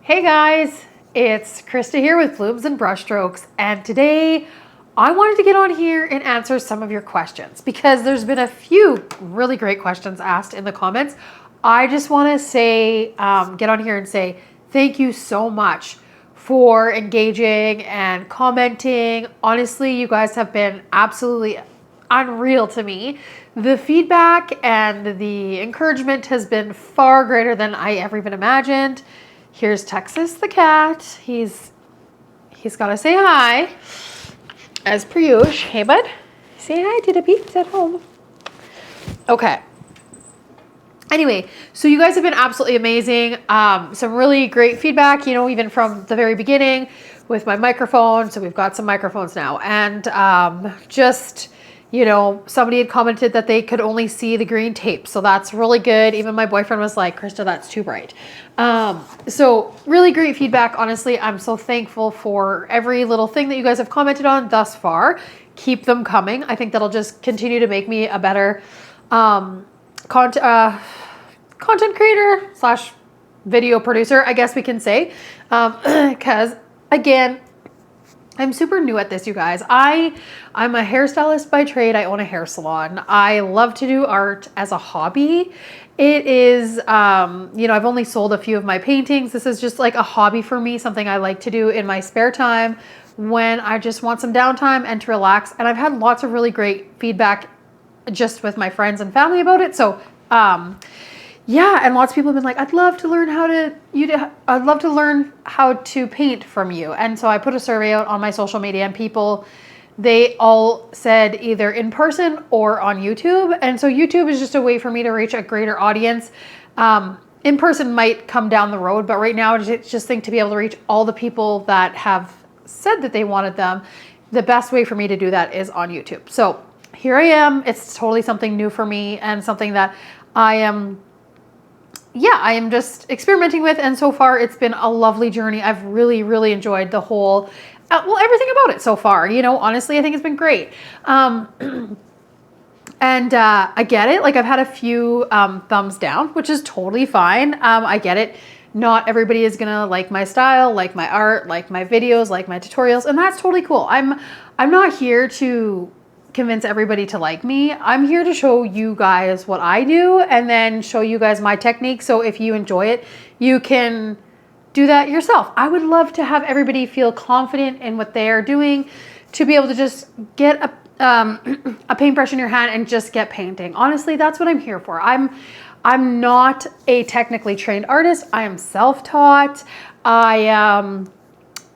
Hey guys, it's Krista here with Blooms and Brushstrokes, and today I wanted to get on here and answer some of your questions because there's been a few really great questions asked in the comments. I just want to say, get on here and say thank you so much for engaging and commenting. Honestly, you guys have been absolutely unreal to me. The feedback and the encouragement has been far greater than I ever even imagined. Here's Texas the cat. He's got to say hi, as per usual. Hey, bud. Say hi to the peeps at home. Okay. Anyway, so you guys have been absolutely amazing. Some really great feedback, you know, even from the very beginning with my microphone. So we've got some microphones now. And you know, somebody had commented that they could only see the green tape. So that's really good. Even my boyfriend was like, Krista, that's too bright. So really great feedback. Honestly, I'm so thankful for every little thing that you guys have commented on thus far. Keep them coming. I think that'll just continue to make me a better content creator / video producer, I guess we can say. Because again, I'm super new at this, you guys. I'm a hairstylist by trade. I own a hair salon. I love to do art as a hobby. It is, you know, I've only sold a few of my paintings. This is just like a hobby for me, something I like to do in my spare time when I just want some downtime and to relax. And I've had lots of really great feedback just with my friends and family about it. So, yeah, and lots of people have been like, I'd love to learn how to paint from you. And so I put a survey out on my social media, and people, they all said either in person or on YouTube. And so YouTube is just a way for me to reach a greater audience. In person might come down the road, but right now I just think to be able to reach all the people that have said that they wanted them, the best way for me to do that is on YouTube. So here I am. It's totally something new for me and something that I am just experimenting with. And so far it's been a lovely journey. I've really, really enjoyed the whole, everything about it so far. You know, honestly, I think it's been great. And I get it. Like I've had a few thumbs down, which is totally fine. I get it. Not everybody is gonna like my style, like my art, like my videos, like my tutorials. And that's totally cool. I'm not here to convince everybody to like me. I'm here to show you guys what I do and then show you guys my technique. So if you enjoy it, you can do that yourself. I would love to have everybody feel confident in what they are doing, to be able to just get a paintbrush in your hand and just get painting. Honestly, that's what I'm here for. I'm not a technically trained artist. I am self-taught. I'm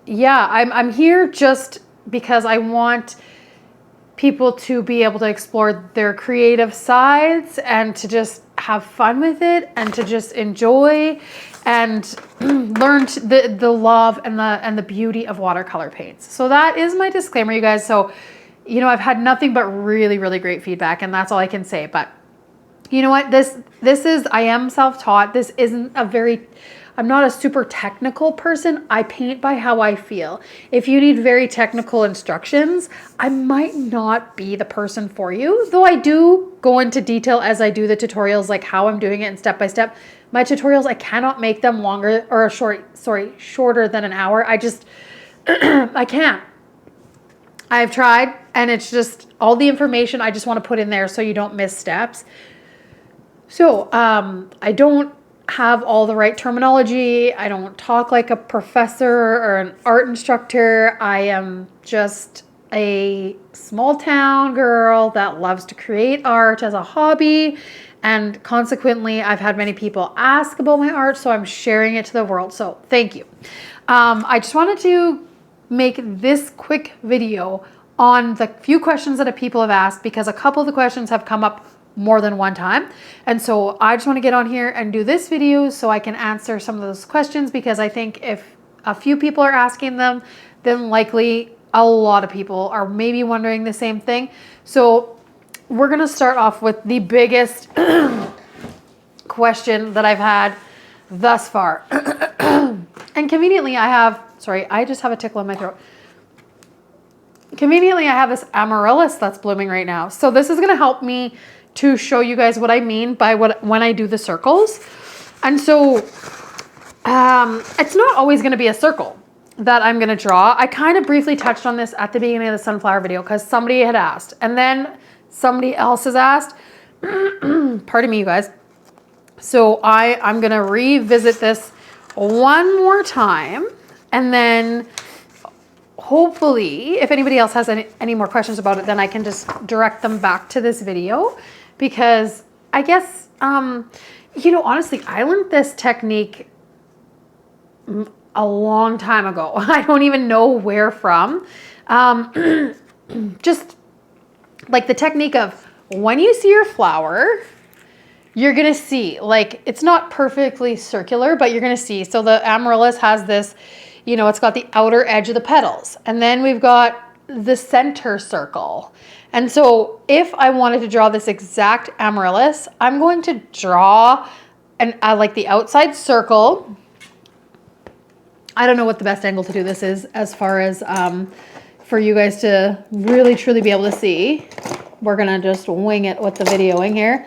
here just because I want people to be able to explore their creative sides and to just have fun with it and to just enjoy and learn the love and the beauty of watercolor paints. So that is my disclaimer, you guys. So, you know, I've had nothing but really, really great feedback, and that's all I can say. But you know what? I am self-taught. This isn't I'm not a super technical person. I paint by how I feel. If you need very technical instructions, I might not be the person for you, though I do go into detail as I do the tutorials, like how I'm doing it and step by step. My tutorials, I cannot make them longer or shorter than an hour. I can't. I've tried, and it's just all the information I just want to put in there so you don't miss steps. So, I don't have all the right terminology. I don't talk like a professor or an art instructor. I am just a small town girl that loves to create art as a hobby. And consequently, I've had many people ask about my art, so I'm sharing it to the world. So thank you. I just wanted to make this quick video on the few questions that people have asked, because a couple of the questions have come up more than one time. And so I just want to get on here and do this video so I can answer some of those questions, because I think if a few people are asking them, then likely a lot of people are maybe wondering the same thing. So we're going to start off with the biggest question that I've had thus far. And conveniently I just have a tickle in my throat. Conveniently, I have this amaryllis that's blooming right now. So this is going to help me to show you guys what I mean by when I do the circles. And so It's not always going to be a circle that I'm going to draw. I kind of briefly touched on this at the beginning of the sunflower video because somebody had asked, and then somebody else has asked. Pardon me, you guys. So I'm going to revisit this one more time, and then hopefully if anybody else has any more questions about it, then I can just direct them back to this video, because I guess, you know, honestly, I learned this technique a long time ago. I don't even know where from. Just like the technique of when you see your flower, you're going to see, like, it's not perfectly circular, but you're going to see. So the amaryllis has this, you know, it's got the outer edge of the petals. And then we've got the center circle. And so if I wanted to draw this exact amaryllis, I'm going to draw like the outside circle. I don't know what the best angle to do this is as far as for you guys to really truly be able to see. We're going to just wing it with the videoing here.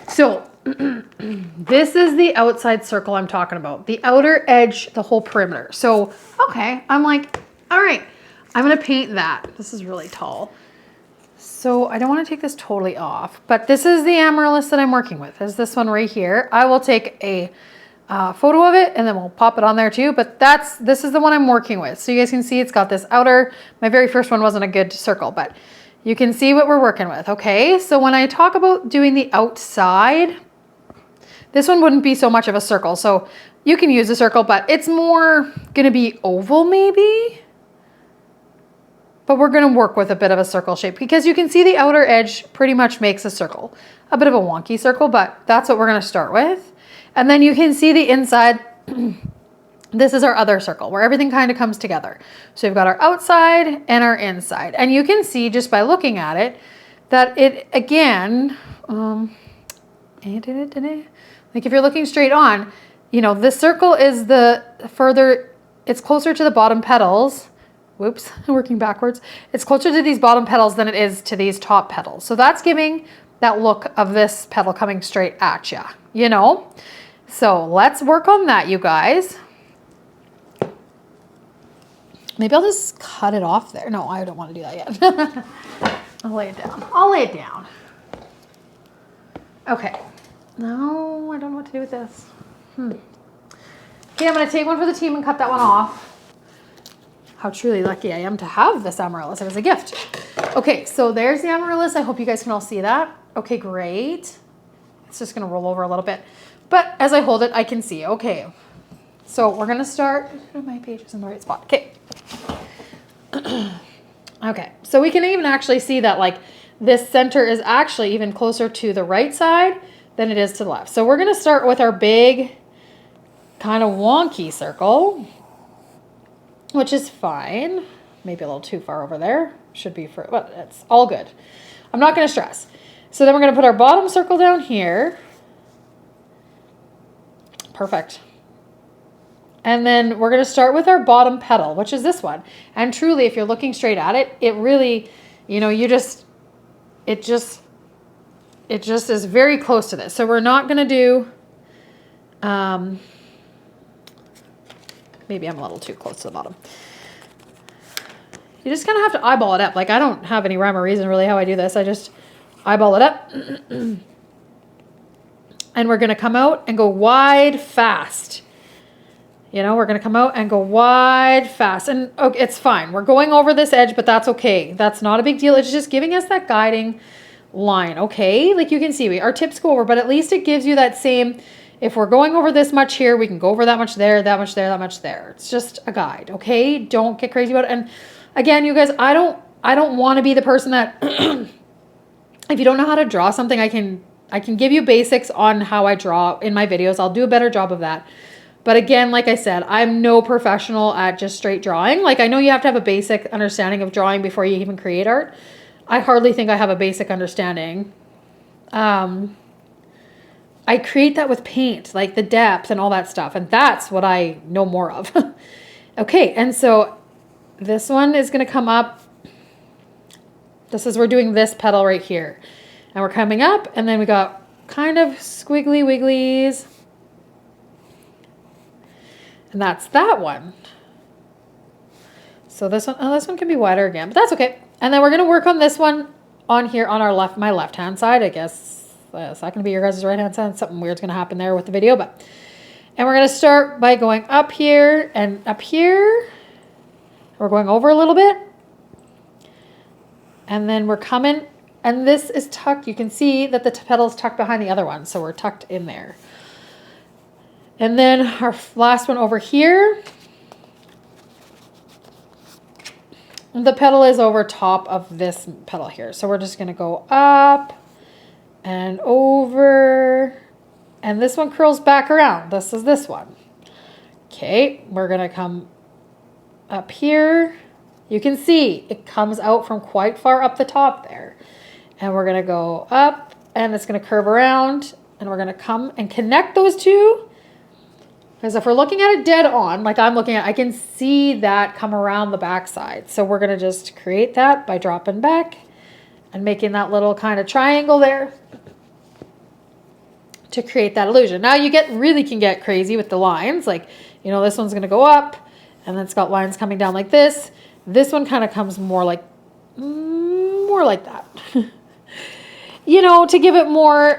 So this is the outside circle I'm talking about, the outer edge, the whole perimeter. So, okay, I'm like, all right, I'm going to paint that. This is really tall. So I don't want to take this totally off, but this is the amaryllis that I'm working with. Is this one right here. I will take a photo of it and then we'll pop it on there too, but this is the one I'm working with. So you guys can see it's got this outer, my very first one wasn't a good circle, but you can see what we're working with. Okay, so when I talk about doing the outside, this one wouldn't be so much of a circle. So you can use a circle, but it's more gonna be oval maybe. But we're gonna work with a bit of a circle shape because you can see the outer edge pretty much makes a circle. A bit of a wonky circle, but that's what we're gonna start with. And then you can see the inside. This is our other circle where everything kind of comes together. So we've got our outside and our inside. And you can see just by looking at it that it, again, like if you're looking straight on, you know, this circle is the further, it's closer to the bottom petals. Whoops, I'm working backwards. It's closer to these bottom petals than it is to these top petals. So that's giving that look of this petal coming straight at you, you know? So let's work on that, you guys. Maybe I'll just cut it off there. No, I don't want to do that yet. I'll lay it down. I'll lay it down. Okay. No, I don't know what to do with this. Okay, I'm going to take one for the team and cut that one off. How truly lucky I am to have this amaryllis. It was a gift. Okay, so there's the amaryllis. I hope you guys can all see that. Okay, great. It's just going to roll over a little bit. But as I hold it, I can see. Okay. So we're going to start. My page is in the right spot. Okay. Okay. So we can even actually see that like this center is actually even closer to the right side than it is to the left. So we're going to start with our big kind of wonky circle, which is fine. Maybe a little too far over there. Should be for, but it's all good. I'm not going to stress. So then we're going to put our bottom circle down here. Perfect. And then we're going to start with our bottom petal, which is this one. And truly, if you're looking straight at it, it really, you know, it just is very close to this. So we're not going to do, maybe I'm a little too close to the bottom. You just kind of have to eyeball it up. Like I don't have any rhyme or reason really how I do this. I just eyeball it up. And we're going to come out and go wide fast. You know, we're going to come out and go wide fast. And okay, it's fine. We're going over this edge, but that's okay. That's not a big deal. It's just giving us that guiding line. Okay. Like you can see, our tips go over, but at least it gives you that same, if we're going over this much here, we can go over that much there, that much there, that much there. It's just a guide. Okay. Don't get crazy about it. And again, you guys, I don't want to be the person that if you don't know how to draw something, I can give you basics on how I draw in my videos. I'll do a better job of that. But again, like I said, I'm no professional at just straight drawing. Like I know you have to have a basic understanding of drawing before you even create art. I hardly think I have a basic understanding. I create that with paint, like the depth and all that stuff. And that's what I know more of. Okay, and so this one is going to come up. We're doing this petal right here. And we're coming up, and then we got kind of squiggly wigglies. And that's that one. So this one, oh, this one can be wider again, but that's okay. And then we're going to work on this one on here on our left, my left-hand side, I guess. It's not going to be your guys' right-hand side. Something weird's going to happen there with the video, but, and we're going to start by going up here and up here. We're going over a little bit. And then we're coming, and this is tucked. You can see that the petal's tucked behind the other one, so we're tucked in there. And then our last one over here, the petal is over top of this petal here. So we're just going to go up and over, and this one curls back around. This is this one. Okay, we're going to come up here. You can see it comes out from quite far up the top there. And we're going to go up, and it's going to curve around, and we're going to come and connect those two. Because if we're looking at it dead on, like I'm looking at, I can see that come around the backside. So we're going to just create that by dropping back and making that little kind of triangle there to create that illusion. Now you really can get crazy with the lines. Like, you know, this one's going to go up, and then it's got lines coming down like this. This one kind of comes more like that. You know, to give it more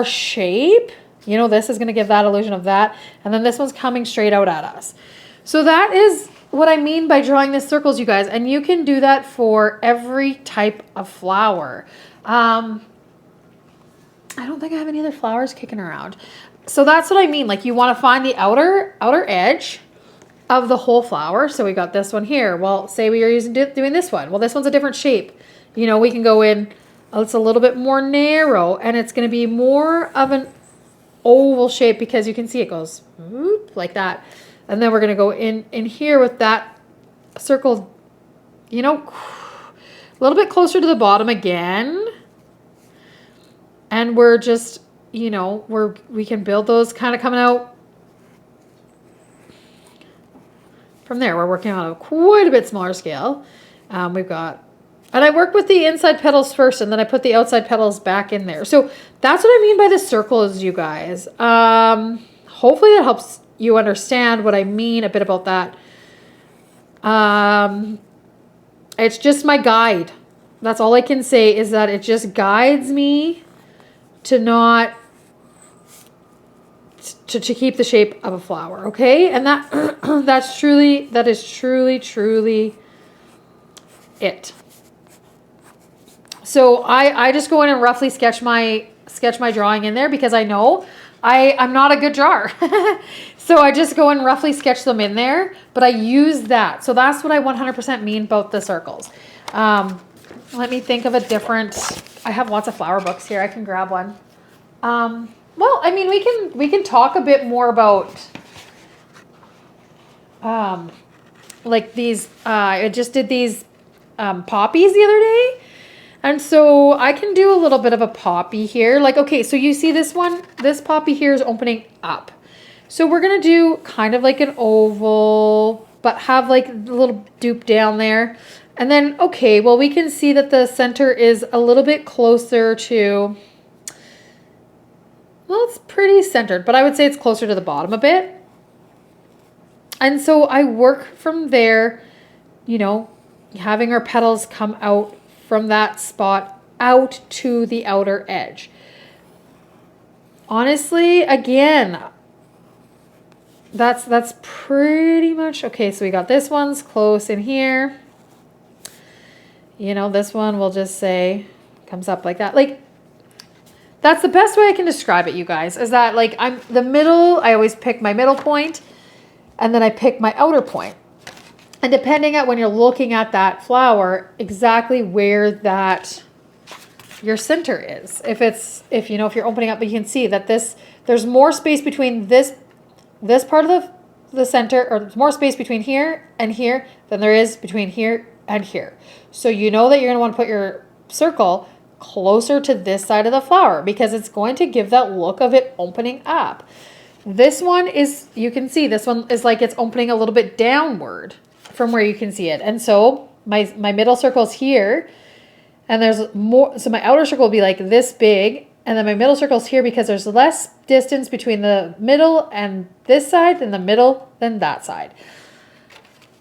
shape. You know, this is going to give that illusion of that. And then this one's coming straight out at us. So that is what I mean by drawing the circles, you guys. And you can do that for every type of flower. I don't think I have any other flowers kicking around. So that's what I mean. Like, you want to find the outer edge of the whole flower. So we got this one here. Well, say we are doing this one. Well, this one's a different shape. You know, we can go in, it's a little bit more narrow, and it's going to be more of an oval shape because you can see it goes whoop, like that. And then we're going to go in here with that circle, you know, a little bit closer to the bottom again. And we're just, you know, we can build those kind of coming out. From there, we're working on a quite a bit smaller scale. We've got, and I work with the inside petals first, and then I put the outside petals back in there. So that's what I mean by the circles, you guys. Hopefully that helps you understand what I mean a bit about that. It's just my guide. That's all I can say, is that it just guides me to not to keep the shape of a flower, okay? And that that is truly it. So I just go in and roughly sketch my drawing in there, because I know I'm not a good drawer. So I just go and roughly sketch them in there, but I use that. So that's what I 100% mean about the circles. Let me think of a different, I have lots of flower books here. I can grab one. Well, I mean, we can talk a bit more about like these, I just did these poppies the other day. And so I can do a little bit of a poppy here. Like, okay, so you see this one, this poppy here is opening up. So we're going to do kind of like an oval, but have like a little dupe down there. And then, okay, well, we can see that the center is a little bit closer to, well, it's pretty centered, but I would say it's closer to the bottom a bit. And so I work from there, you know, having our petals come out from that spot out to the outer edge. Honestly, again, that's pretty much, okay, so we got this one's close in here. You know, this one we'll just say comes up like that. Like, that's the best way I can describe it, you guys, is that like I'm the middle, I always pick my middle point, and then I pick my outer point. And depending on when you're looking at that flower, exactly where that your center is. If you know, if you're opening up, but you can see that there's more space between this part of the center, or there's more space between here and here than there is between here and here. So you know that you're gonna want to put your circle closer to this side of the flower, because it's going to give that look of it opening up. This one is, you can see this one is like it's opening a little bit downward from where you can see it. And so my middle circle is here, and there's more, so my outer circle will be like this big, And then my middle circle's here because there's less distance between the middle and this side than the middle than that side.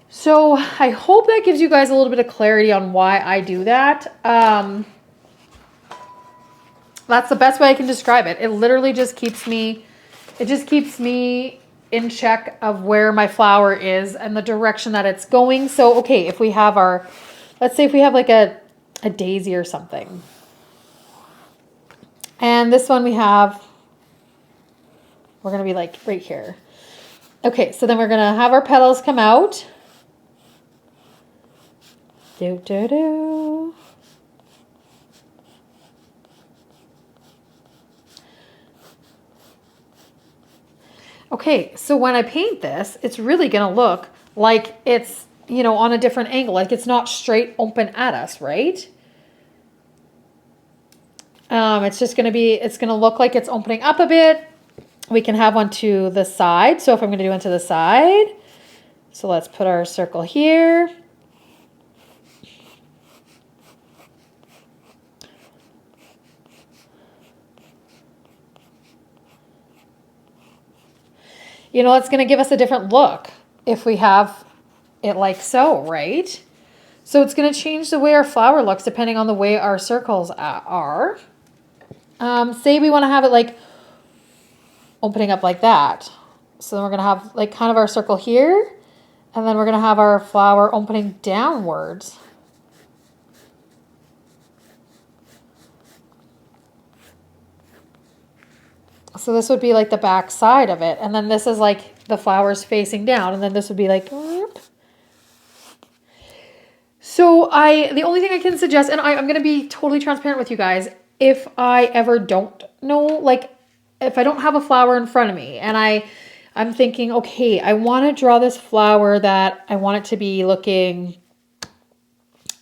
So I hope that gives you guys a little bit of clarity on why I do that. That's the best way I can describe it. It literally just keeps me, in check of where my flower is and the direction that it's going. So, okay, if we have our, let's say if we have like a daisy or something. And this one we're going to be like right here. Okay, so then we're going to have our petals come out. Do, do, do. Okay, so when I paint this, it's really going to look like it's, you know, on a different angle, like it's not straight open at us, right? It's just going to be, it's going to look like it's opening up a bit. We can have one to the side. So if I'm going to do one to the side, so let's put our circle here. You know, it's going to give us a different look if we have it like so, right? So it's going to change the way our flower looks depending on the way our circles are. Say we want to have it like opening up like that. So then we're going to have like kind of our circle here, and then we're going to have our flower opening downwards. So this would be like the back side of it. And then this is like the flowers facing down. And then this would be like, whoop. So the only thing I can suggest, and I'm going to be totally transparent with you guys, if I ever don't know, like if I don't have a flower in front of me and I'm thinking, okay, I want to draw this flower that I want it to be looking,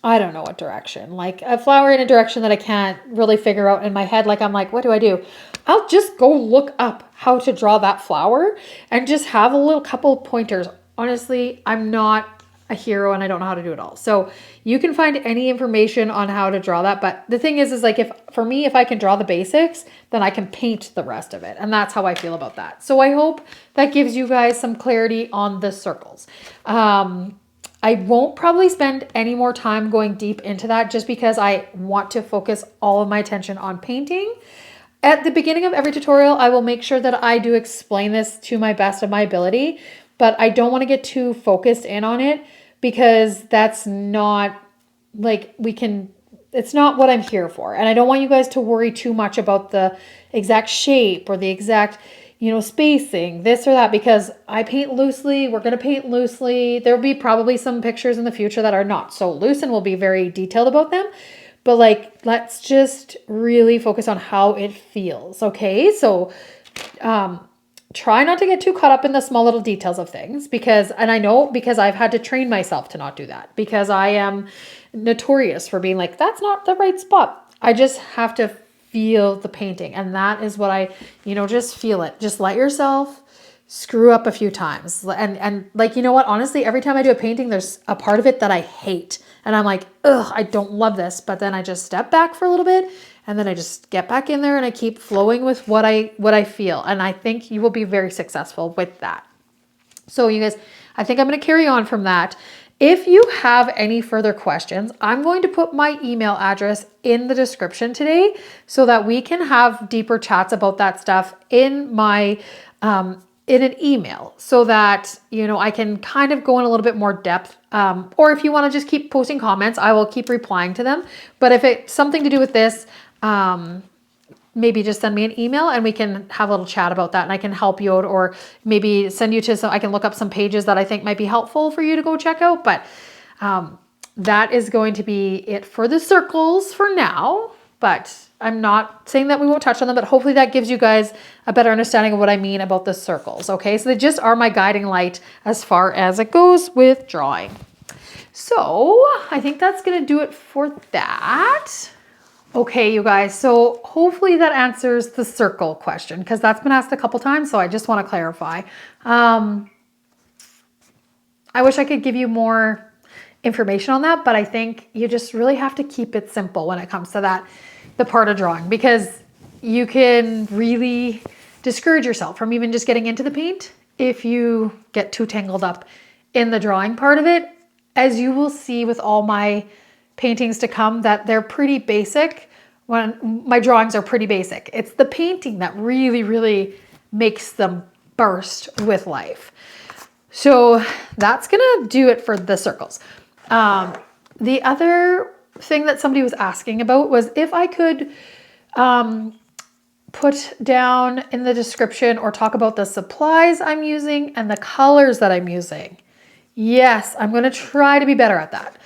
I don't know what direction, like a flower in a direction that I can't really figure out in my head. Like I'm like, what do I do? I'll just go look up how to draw that flower and just have a little couple pointers. Honestly, I'm not a hero and I don't know how to do it all. So you can find any information on how to draw that. But the thing is like, for me, if I can draw the basics, then I can paint the rest of it. And that's how I feel about that. So I hope that gives you guys some clarity on the circles. I won't probably spend any more time going deep into that just because I want to focus all of my attention on painting. At the beginning of every tutorial, I will make sure that I do explain this to my best of my ability, but I don't want to get too focused in on it because that's not like it's not what I'm here for. And I don't want you guys to worry too much about the exact shape or the exact, you know, spacing, this or that, because I paint loosely. We're going to paint loosely. There'll be probably some pictures in the future that are not so loose and we'll be very detailed about them. But like, let's just really focus on how it feels. Okay. So, try not to get too caught up in the small little details of things and I know because I've had to train myself to not do that because I am notorious for being like, that's not the right spot. I just have to feel the painting. And that is what just feel it. Just let yourself screw up a few times. And like, you know what, honestly, every time I do a painting, there's a part of it that I hate. And I'm like, ugh, I don't love this. But then I just step back for a little bit and then I just get back in there and I keep flowing with what I feel. And I think you will be very successful with that. So you guys, I think I'm going to carry on from that. If you have any further questions, I'm going to put my email address in the description today so that we can have deeper chats about that stuff in my in an email so that, you know, I can kind of go in a little bit more depth. Or if you want to just keep posting comments, I will keep replying to them. But if it's something to do with this, maybe just send me an email and we can have a little chat about that and I can help you out or maybe send you to I can look up some pages that I think might be helpful for you to go check out. But that is going to be it for the circles for now. But I'm not saying that we won't touch on them, but hopefully that gives you guys a better understanding of what I mean about the circles. Okay, so they just are my guiding light as far as it goes with drawing. So I think that's going to do it for that. Okay, you guys, so hopefully that answers the circle question because that's been asked a couple times, so I just want to clarify. I wish I could give you more information on that, but I think you just really have to keep it simple when it comes to that, the part of drawing, because you can really discourage yourself from even just getting into the paint if you get too tangled up in the drawing part of it. As you will see with all my paintings to come, that they're pretty basic. When my drawings are pretty basic, it's the painting that really, really makes them burst with life. So that's gonna do it for the circles. The other thing that somebody was asking about was if I could put down in the description or talk about the supplies I'm using and the colors that I'm using. Yes, I'm gonna try to be better at that.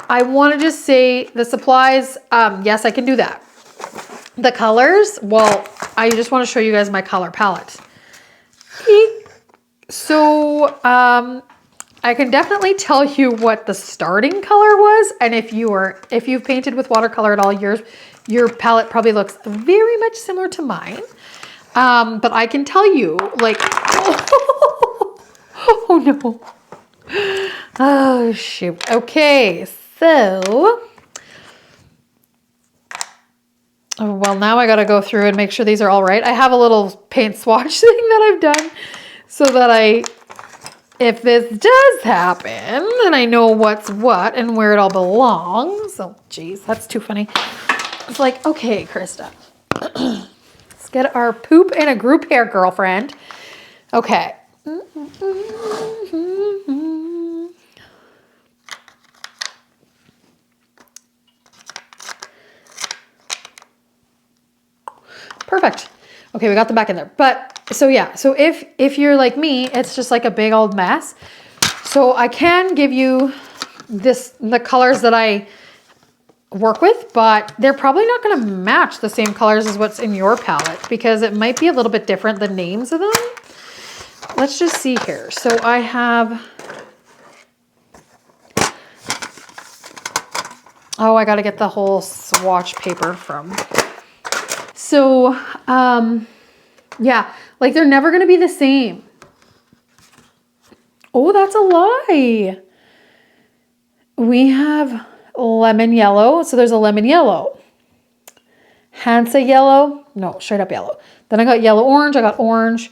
I wanna just say the supplies, yes, I can do that. The colors, well, I just wanna show you guys my color palette. So I can definitely tell you what the starting color was, and if you've painted with watercolor at all, your palette probably looks very much similar to mine. But I can tell you, like, oh no. Oh shoot. Okay, so well, now I gotta go through and make sure these are all right. I have a little paint swatch thing that I've done so that if this does happen, then I know what's what and where it all belongs. Oh, geez, that's too funny. It's like, okay, Krista, let's get our poop in a group here, girlfriend. Okay. Perfect. Okay, we got them back in there. But so yeah, so if you're like me, it's just like a big old mess. So I can give you the colors that I work with, but they're probably not going to match the same colors as what's in your palette because it might be a little bit different, the names of them. Let's just see here. So I have, oh, I got to get the whole swatch paper from. So, yeah, like they're never going to be the same. Oh, that's a lie. We have lemon yellow. So there's a lemon yellow. Hansa yellow. No, straight up yellow. Then I got yellow orange. I got orange.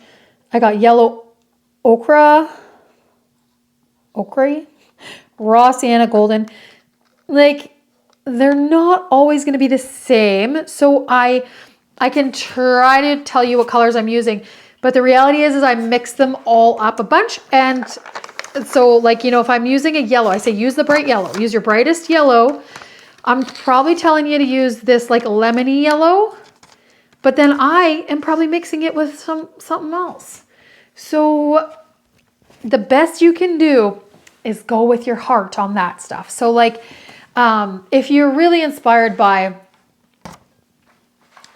I got yellow ochre. Ochre. Raw sienna golden. Like, they're not always going to be the same. So I can try to tell you what colors I'm using, but the reality is I mix them all up a bunch. And so like, you know, if I'm using a yellow, I say use the bright yellow, use your brightest yellow. I'm probably telling you to use this like lemony yellow, but then I am probably mixing it with something else. So the best you can do is go with your heart on that stuff. So like, if you're really inspired by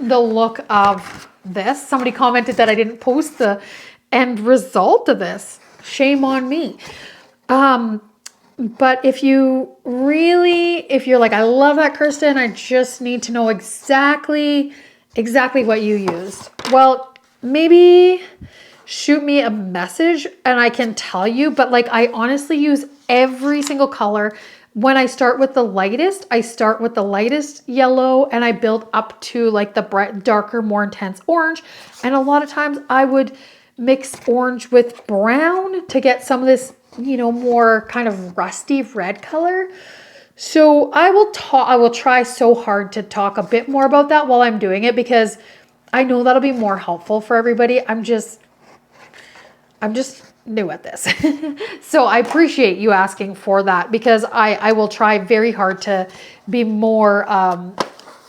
the look of this, somebody commented that I didn't post the end result of this. Shame on me. But if you're like, I love that, Kirsten, I just need to know exactly what you used. Well, maybe shoot me a message and I can tell you, but like, I honestly use every single color. When I start with the lightest, I start with the lightest yellow and I build up to like the bright, darker, more intense orange. And a lot of times I would mix orange with brown to get some of this, you know, more kind of rusty red color. So I will try so hard to talk a bit more about that while I'm doing it because I know that'll be more helpful for everybody. I'm just new at this. So I appreciate you asking for that because I will try very hard to be more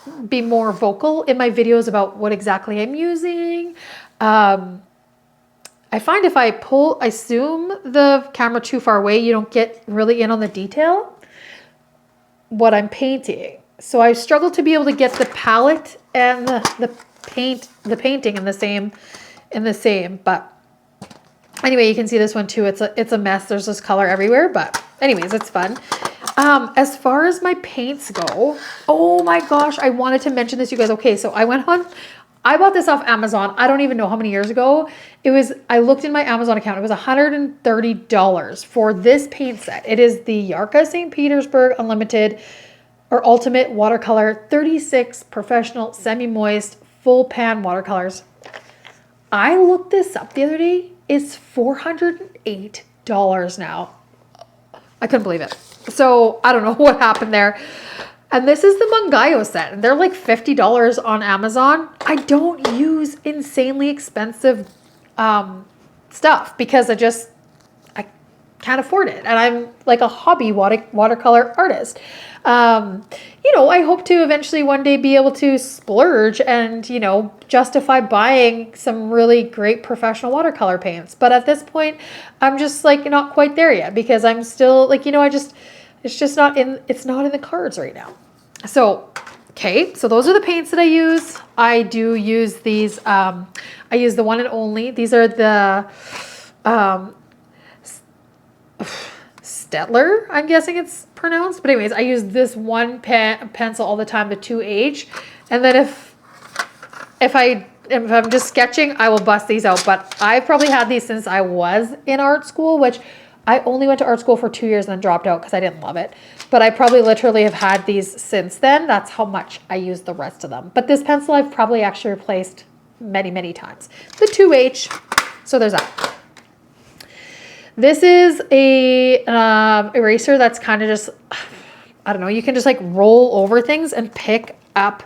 vocal in my videos about what exactly I'm using. I find if I zoom the camera too far away, you don't get really in on the detail, what I'm painting. So I struggle to be able to get the palette and the painting in the same, but anyway, you can see this one too. It's a mess. There's this color everywhere, but anyways, it's fun. As far as my paints go, oh my gosh, I wanted to mention this, you guys. Okay, so I bought this off Amazon. I don't even know how many years ago. I looked in my Amazon account. It was $130 for this paint set. It is the Yarka St. Petersburg Unlimited or Ultimate Watercolor 36 Professional Semi-Moist full pan watercolors. I looked this up the other day. It's $408 now. I couldn't believe it. So I don't know what happened there. And this is the Mangayo set. And they're like $50 on Amazon. I don't use insanely expensive stuff because I can't afford it. And I'm like a hobby watercolor artist. You know, I hope to eventually one day be able to splurge and, you know, justify buying some really great professional watercolor paints. But at this point, I'm just like not quite there yet because I'm still like, you know, it's not in the cards right now. So, okay. So those are the paints that I use. I do use these. I use the one and only. These are the, Stettler, I'm guessing it's pronounced. But anyways, I use this one pencil all the time, the 2H. And then if I'm just sketching, I will bust these out. But I've probably had these since I was in art school, which I only went to art school for 2 years and then dropped out because I didn't love it. But I probably literally have had these since then. That's how much I use the rest of them. But this pencil I've probably actually replaced many, many times. The 2H, so there's that. This is a eraser that's kind of just, I don't know, you can just like roll over things and pick up.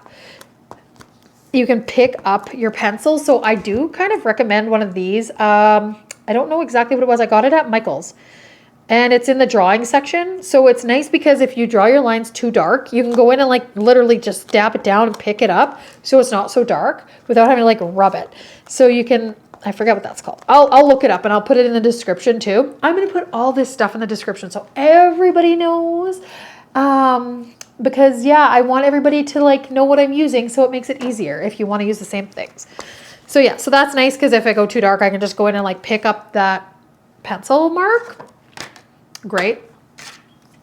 You can pick up your pencil. So I do kind of recommend one of these. I don't know exactly what it was. I got it at Michael's and it's in the drawing section. So it's nice because if you draw your lines too dark, you can go in and like literally just dab it down and pick it up. So it's not so dark without having to like rub it. So you can, I forget what that's called. I'll look it up and I'll put it in the description too. I'm going to put all this stuff in the description so everybody knows. Because yeah, I want everybody to like know what I'm using so it makes it easier if you want to use the same things. So yeah, so that's nice because if I go too dark, I can just go in and like pick up that pencil mark. Great.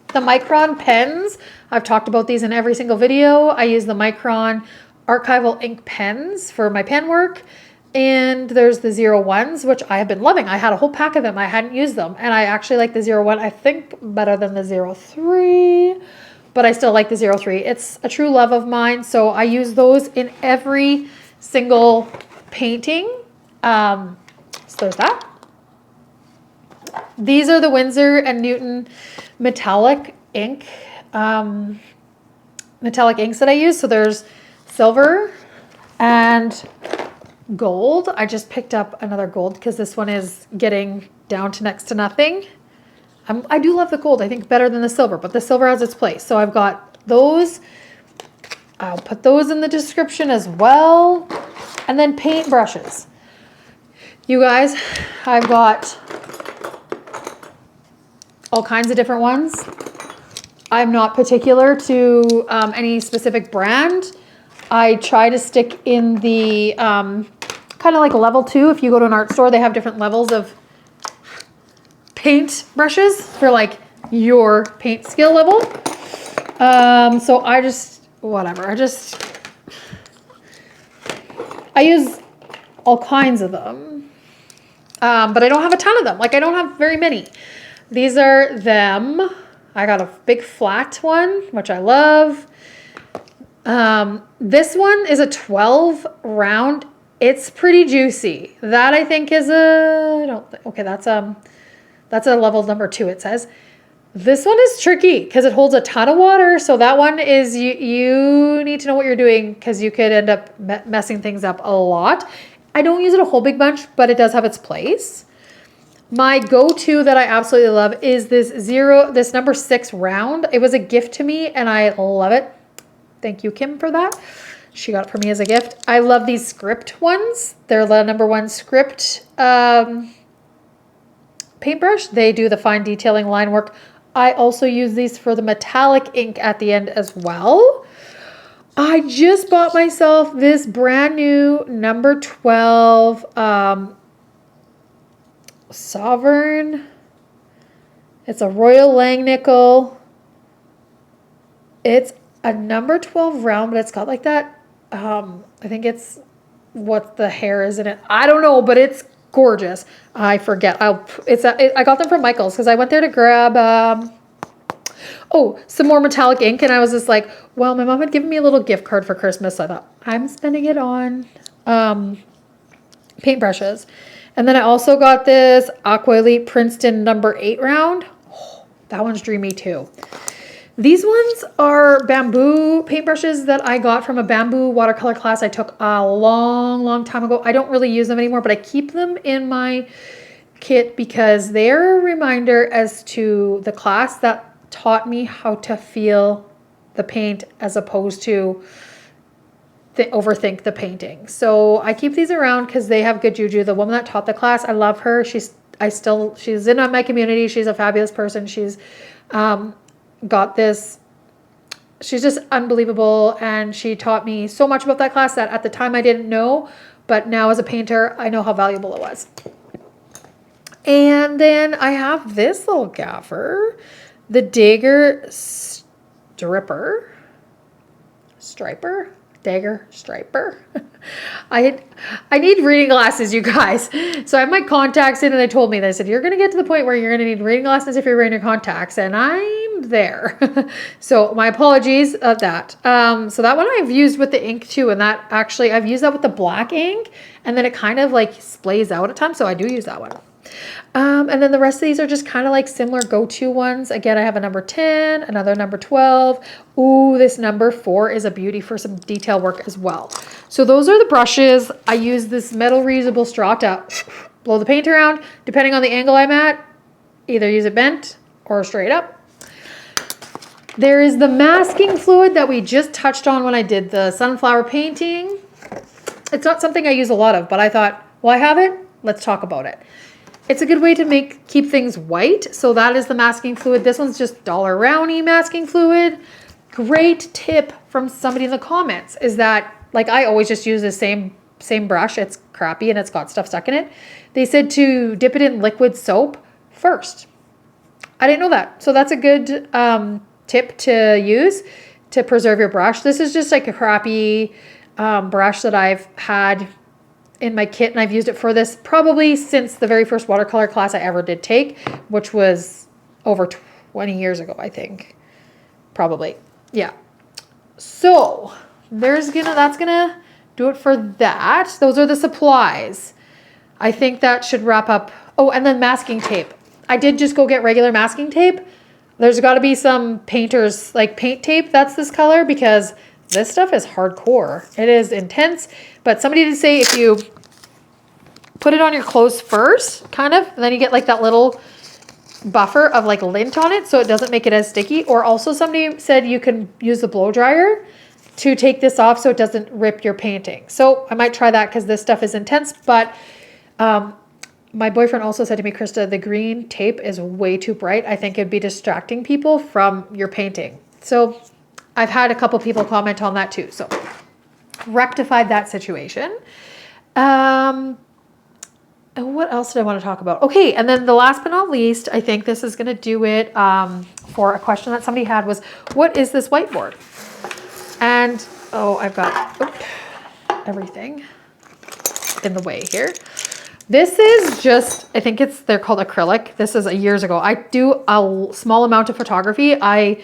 The Micron pens, I've talked about these in every single video. I use the Micron archival ink pens for my pen work. And there's the 01s, which I have been loving. I had a whole pack of them. I hadn't used them. And I actually like the 01, I think, better than the 03. But I still like the 03. It's a true love of mine. So I use those in every single painting. So there's that. These are the Windsor and Newton metallic ink. Metallic inks that I use. So there's silver and gold. I just picked up another gold because this one is getting down to next to nothing. I do love the gold. I think better than the silver, but the silver has its place. So I've got those. I'll put those in the description as well. And then paint brushes. You guys, I've got all kinds of different ones. I'm not particular to any specific brand. I try to stick in the kind of like level 2. If you go to an art store, they have different levels of paint brushes for like your paint skill level. So I just, whatever, I use all kinds of them. But I don't have a ton of them. Like I don't have very many. These are them. I got a big flat one, which I love. This one is a 12 round. It's pretty juicy. That I think is okay, that's a level number 2, it says. This one is tricky because it holds a ton of water. So that one is, you need to know what you're doing because you could end up messing things up a lot. I don't use it a whole big bunch, but it does have its place. My go-to that I absolutely love is this number 6 round. It was a gift to me and I love it. Thank you, Kim, for that. She got it for me as a gift. I love these script ones. They're the number 1 script paintbrush. They do the fine detailing line work. I also use these for the metallic ink at the end as well. I just bought myself this brand new number 12 Sovereign. It's a Royal Langnickel. It's a number 12 round, but it's got like that. I think it's what the hair is in it. I don't know, but it's gorgeous. I forget. I got them from Michael's because I went there to grab. Oh, some more metallic ink. And I was just like, well, my mom had given me a little gift card for Christmas. So I thought, I'm spending it on paintbrushes. And then I also got this Aqua Elite Princeton number 8 round. Oh, that one's dreamy too. These ones are bamboo paintbrushes that I got from a bamboo watercolor class I took a long, long time ago. I don't really use them anymore, but I keep them in my kit because they're a reminder as to the class that taught me how to feel the paint as opposed to overthink the painting. So I keep these around because they have good juju. The woman that taught the class, I love her. She's in my community. She's a fabulous person. She's got this, she's just unbelievable. And she taught me so much about that class that at the time I didn't know, but now as a painter, I know how valuable it was. And then I have this little gaffer, the Dagger Striper. Dagger Striper. I need reading glasses, you guys. So I have my contacts in and they told me, they said, you're going to get to the point where you're going to need reading glasses if you're wearing your contacts. And I'm there. So my apologies of that. So that one I've used with the ink too. And that actually, I've used that with the black ink and then it kind of like splays out at times. So I do use that one. And then the rest of these are just kind of like similar go-to ones. Again, I have a number 10, another number 12. Ooh, this number 4 is a beauty for some detail work as well. So those are the brushes. I use this metal reusable straw to blow the paint around. Depending on the angle I'm at, either use it bent or straight up. There is the masking fluid that we just touched on when I did the sunflower painting. It's not something I use a lot of, but I thought, well, I have it. Let's talk about it. It's a good way to keep things white. So that is the masking fluid. This one's just Dollar Rowney masking fluid. Great tip from somebody in the comments is that, like, I always just use the same brush. It's crappy and it's got stuff stuck in it. They said to dip it in liquid soap first. I didn't know that. So that's a good tip to use to preserve your brush. This is just like a crappy brush that I've had in my kit, and I've used it for this probably since the very first watercolor class I ever did take, which was over 20 years ago, I think. Probably. Yeah. So that's gonna do it for that. Those are the supplies. I think that should wrap up. Oh, and then masking tape. I did just go get regular masking tape. There's got to be some painters like paint tape that's this color because this stuff is hardcore. It is intense, but somebody did say if you put it on your clothes first, kind of, and then you get like that little buffer of like lint on it so it doesn't make it as sticky. Or also somebody said you can use the blow dryer to take this off so it doesn't rip your painting. So I might try that because this stuff is intense, but my boyfriend also said to me, Krista, the green tape is way too bright. I think it'd be distracting people from your painting. So I've had a couple people comment on that too. So rectified that situation. And what else did I want to talk about? Okay. And then the last but not least, I think this is going to do it for a question that somebody had was, what is this whiteboard? And, oh, I've got everything in the way here. This is just, I think they're called acrylic. This is years ago. I do a small amount of photography. I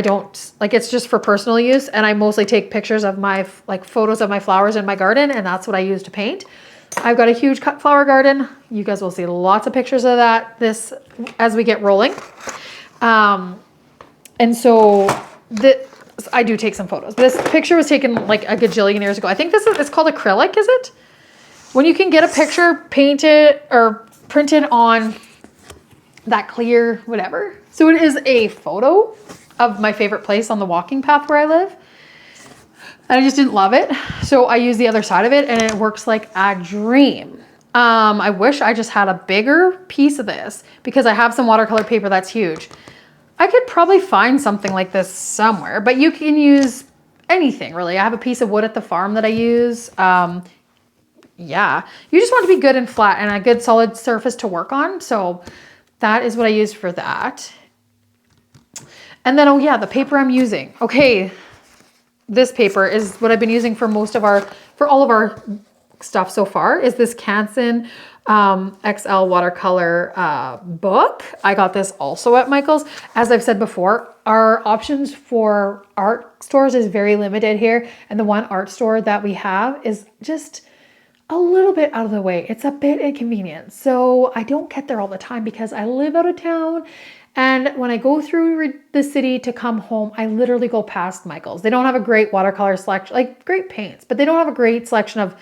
don't, like, it's just for personal use. And I mostly take pictures of my, like, photos of my flowers in my garden. And that's what I use to paint. I've got a huge cut flower garden. You guys will see lots of pictures of that as we get rolling. And so I do take some photos. This picture was taken like a gajillion years ago. I think it's called acrylic, is it? When you can get a picture painted or printed on that clear whatever. So it is a photo of my favorite place on the walking path where I live. And I just didn't love it. So I use the other side of it and it works like a dream. I wish I just had a bigger piece of this because I have some watercolor paper that's huge. I could probably find something like this somewhere, but you can use anything really. I have a piece of wood at the farm that I use. Yeah, you just want to be good and flat and a good solid surface to work on. So that is what I use for that. And then, oh yeah, the paper I'm using. Okay, this paper is what I've been using for all of our stuff so far is this Canson XL Watercolor book. I got this also at Michael's. As I've said before, our options for art stores is very limited here. And the one art store that we have is just a little bit out of the way. It's a bit inconvenient. So I don't get there all the time because I live out of town. And when I go through the city to come home, I literally go past Michael's. They don't have a great watercolor selection, like great paints, but they don't have a great selection of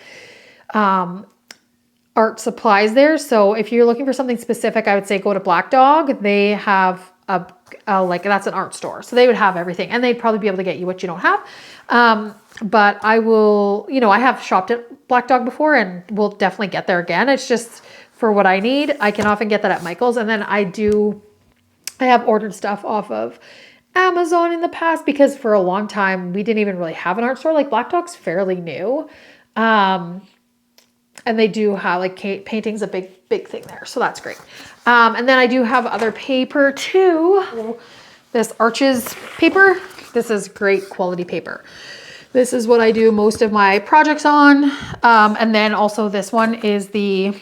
art supplies there. So if you're looking for something specific, I would say go to Black Dog. They have like that's an art store. So they would have everything and they'd probably be able to get you what you don't have. But I will, I have shopped at Black Dog before and we'll definitely get there again. It's just for what I need. I can often get that at Michael's. And then I have ordered stuff off of Amazon in the past because for a long time we didn't even really have an art store. Like Black Dog's fairly new. And they do have like painting's a big thing there. So that's great. And then I do have other paper too. This Arches paper. This is great quality paper. This is what I do most of my projects on. And then also this one is the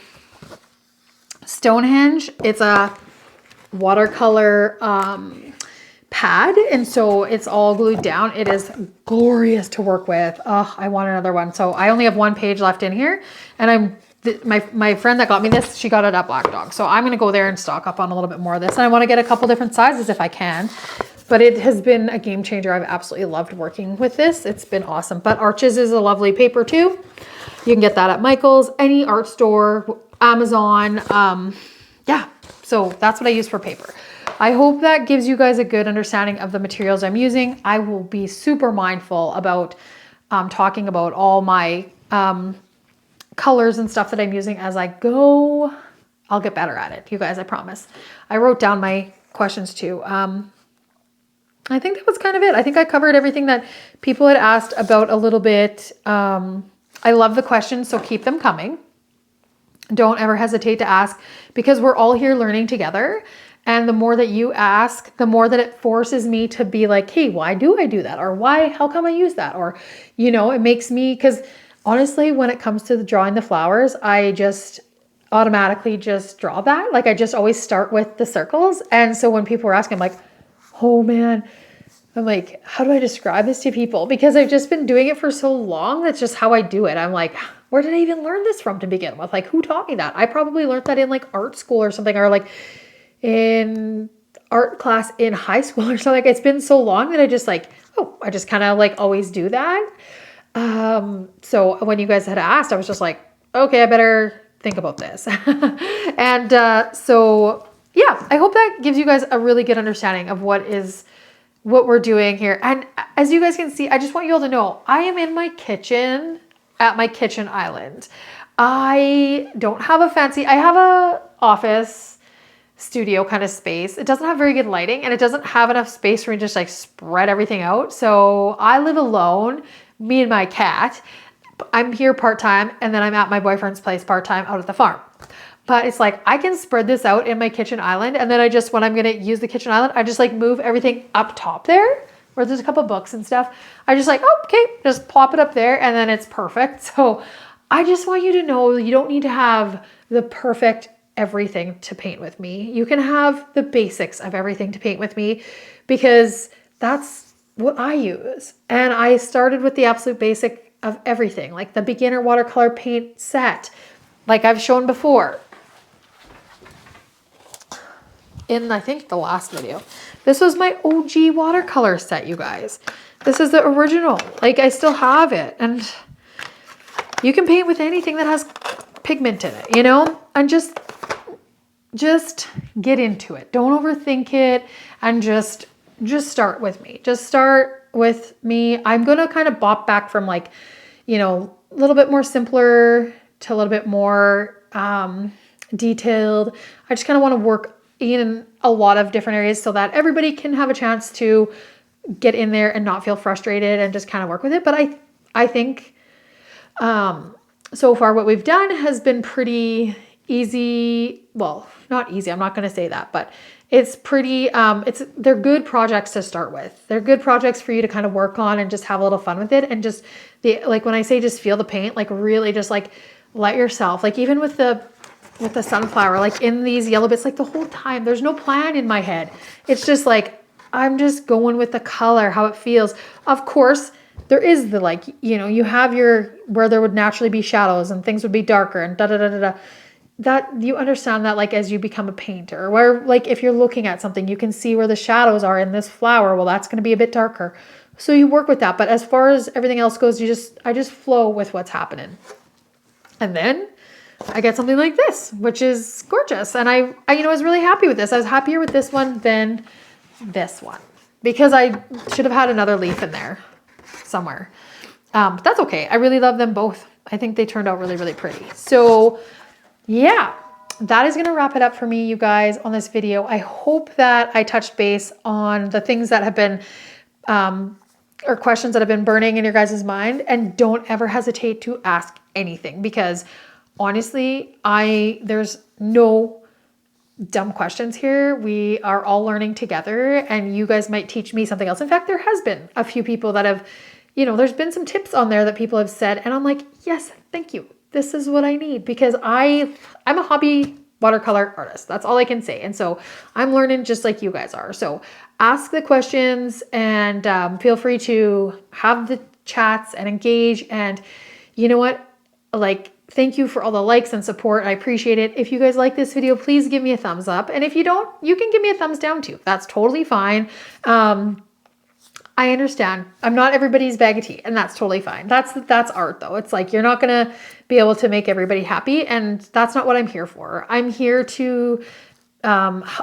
Stonehenge. It's a watercolor pad, and so it's all glued down. It is glorious to work with. Oh, I want another one. So I only have one page left in here, and my friend that got me this, she got it at Black Dog. So I'm gonna go there and stock up on a little bit more of this, and I want to get a couple different sizes if I can. But it has been a game changer. I've absolutely loved working with this. It's been awesome. But Arches is a lovely paper too. You can get that at Michael's, any art store, Amazon. Yeah, so that's what I use for paper. I hope that gives you guys a good understanding of the materials I'm using. I will be super mindful about talking about all my colors and stuff that I'm using as I go. I'll get better at it, you guys, I promise. I wrote down my questions too. I think that was kind of it. I think I covered everything that people had asked about a little bit. I love the questions, so keep them coming. Don't ever hesitate to ask because we're all here learning together. And the more that you ask, the more that it forces me to be like, hey, why do I do that? Or how come I use that? Or, it makes me, because honestly, when it comes to drawing the flowers, I just automatically just draw that. Like I just always start with the circles. And so when people were asking, I'm like, oh man, I'm like, how do I describe this to people? Because I've just been doing it for so long. That's just how I do it. I'm like, where did I even learn this from to begin with? Like, who taught me that? I probably learned that in like art school or something, or like in art class in high school or something. Like, it's been so long that I just kind of like always do that. So when you guys had asked, I was just like, okay, I better think about this. And so yeah, I hope that gives you guys a really good understanding of what we're doing here. And as you guys can see, I just want you all to know, I am in my kitchen at my kitchen island. I don't have I have a office studio kind of space. It doesn't have very good lighting and it doesn't have enough space for me to just like spread everything out. So I live alone, me and my cat. I'm here part-time and then I'm at my boyfriend's place part-time out at the farm. But it's like, I can spread this out in my kitchen island. And then when I'm going to use the kitchen island, I just like move everything up top there where there's a couple books and stuff. I just like, oh, okay, just plop it up there and then it's perfect. So I just want you to know you don't need to have the perfect everything to paint with me. You can have the basics of everything to paint with me because that's what I use. And I started with the absolute basic of everything, like the beginner watercolor paint set, like I've shown before in, I think, the last video. This was my OG watercolor set, you guys. This is the original. Like, I still have it. And you can paint with anything that has pigment in it, and just get into it. Don't overthink it and just start with me. Just start with me. I'm going to kind of bop back from like, a little bit more simpler to a little bit more detailed. I just kind of want to work in a lot of different areas so that everybody can have a chance to get in there and not feel frustrated and just kind of work with it. But I think so far what we've done has been pretty easy. Well, not easy. I'm not going to say that, but it's pretty, they're good projects to start with. They're good projects for you to kind of work on and just have a little fun with it. And just like when I say just feel the paint, like really just like let yourself, like even with the sunflower, like in these yellow bits, like the whole time, there's no plan in my head. It's just like, I'm just going with the color, how it feels. Of course, there is the like, you know, you have where there would naturally be shadows and things would be darker and da-da-da-da-da. That you understand that like as you become a painter, where like if you're looking at something, you can see where the shadows are in this flower. Well, that's going to be a bit darker. So you work with that. But as far as everything else goes, I just flow with what's happening. And then I get something like this, which is gorgeous. And I was really happy with this. I was happier with this one than this one because I should have had another leaf in there somewhere. But that's okay. I really love them both. I think they turned out really, really pretty. So yeah, that is going to wrap it up for me, you guys, on this video. I hope that I touched base on the things that have been, or questions that have been burning in your guys' mind, and don't ever hesitate to ask anything because honestly, there's no dumb questions here. We are all learning together and you guys might teach me something else. In fact, there has been a few people that have, there's been some tips on there that people have said, and I'm like, yes, thank you. This is what I need because I'm a hobby watercolor artist. That's all I can say. And so I'm learning just like you guys are. So ask the questions and feel free to have the chats and engage. And you know what? Like, thank you for all the likes and support. I appreciate it. If you guys like this video, please give me a thumbs up. And if you don't, you can give me a thumbs down too. That's totally fine. I understand. I'm not everybody's bag of tea, and that's totally fine. That's art though. It's like, you're not going to be able to make everybody happy, and that's not what I'm here for. I'm here to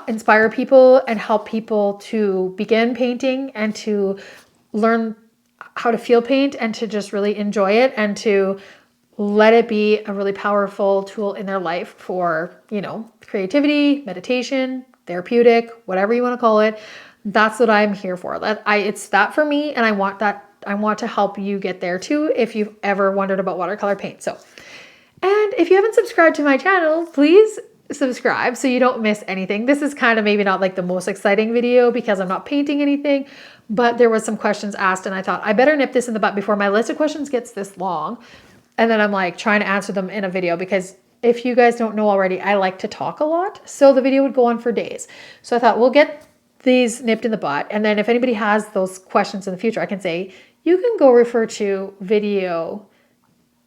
inspire people and help people to begin painting and to learn how to feel paint and to just really enjoy it and to let it be a really powerful tool in their life for, creativity, meditation, therapeutic, whatever you want to call it. That's what I'm here for. It's that for me, and I want to help you get there too if you've ever wondered about watercolor paint. So, and if you haven't subscribed to my channel, please subscribe so you don't miss anything. This is kind of maybe not like the most exciting video because I'm not painting anything, but there was some questions asked and I thought I better nip this in the butt before my list of questions gets this long. And then I'm like trying to answer them in a video because if you guys don't know already, I like to talk a lot. So the video would go on for days. So I thought we'll get these nipped in the butt. And then if anybody has those questions in the future, I can say, you can go refer to video,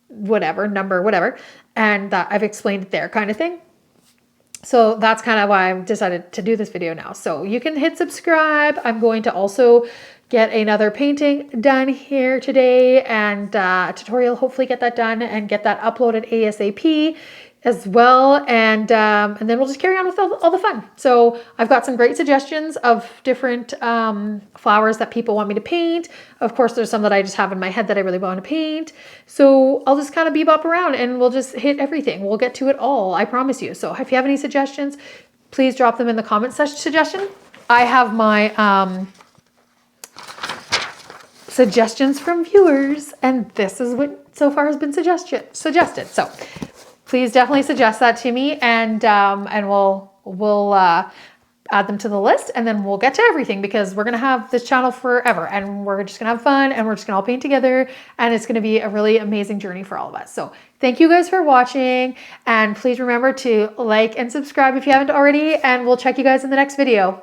whatever, number, whatever. And that I've explained it there kind of thing. So that's kind of why I've decided to do this video now. So you can hit subscribe. I'm going to also get another painting done here today and tutorial, hopefully get that done and get that uploaded ASAP as well. And then we'll just carry on with all the fun. So I've got some great suggestions of different flowers that people want me to paint. Of course, there's some that I just have in my head that I really want to paint. So I'll just kind of bebop around and we'll just hit everything. We'll get to it all, I promise you. So if you have any suggestions, please drop them in the comment section. I have my suggestions from viewers, and this is what so far has been suggested. So please definitely suggest that to me, and we'll add them to the list, and then we'll get to everything because we're gonna have this channel forever, and we're just gonna have fun, and we're just gonna all paint together, and it's gonna be a really amazing journey for all of us. So thank you guys for watching, and please remember to like and subscribe if you haven't already, and we'll check you guys in the next video.